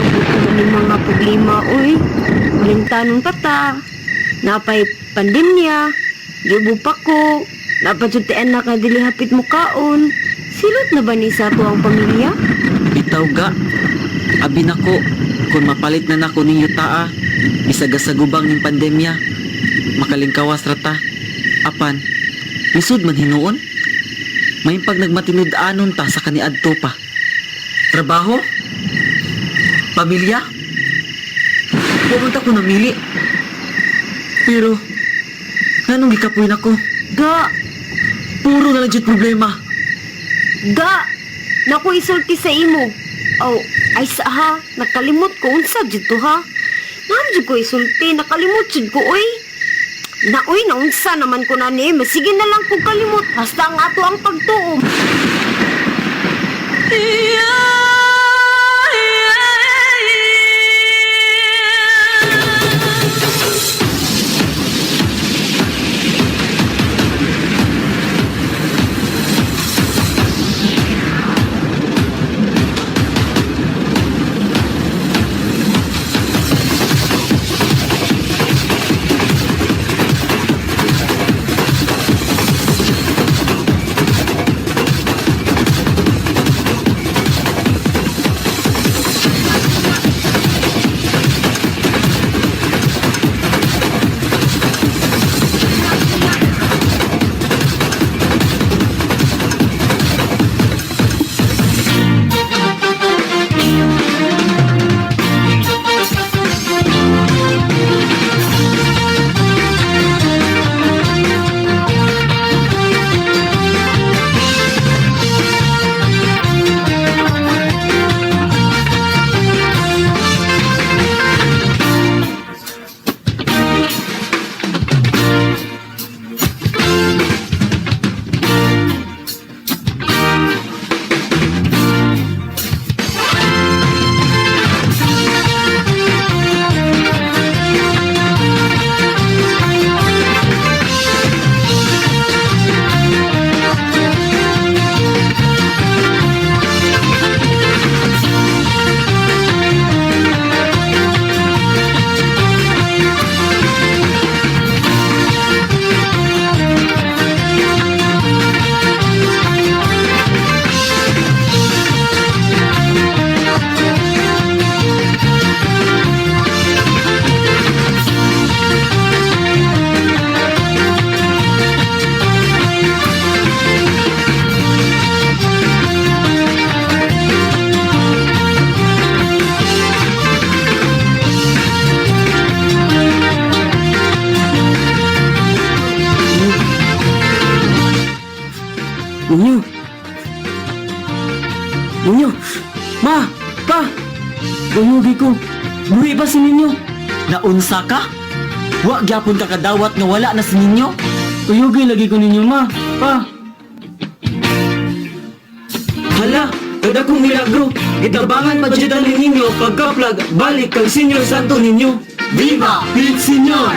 Ito man yung mga problema, uy. Malintanong kata. Napay pandemya. Gibupak ko. Napajutian na kadili hapit mo kaon. Silot na ba ni sa ato ang pamilya? Bitaw ga. Abi nako, kung mapalit na nako ninyo taa, isagasagubang ng pandemya, makalingkawas rata. Apan, lisod man hinuon. May pag nagmatinud-anon ta sa kaniadto pa. Trabaho? Pamilya? Pumunta ko namili. Pero, anong gikapoy nako? Ga! Puro na lang dyan problema. Ga! Naku isulti sa imo. Aw, ay sa ha, nakalimot ko unsa jud to ha. Ngam jud ko isulti, nakalimot jud ko uy. Na uy, naunsa naman ko na ni, masige na lang kong kalimot hasta ang ato ang pagtuom. Ninyo! Ninyo! Ma! Pa! Umugi ko! Buhi ba si Ninyo? Naunsa ka? Wa gyapon ka kadawat nga wala na si Ninyo? Uyugi lagi ko ninyo, ma! Pa! Hala! Kada kong milagro! Itabangan pa dyan ni Ninyo pagkaplag balik kang Senyor Santo ninyo! Viva Pit Senyor!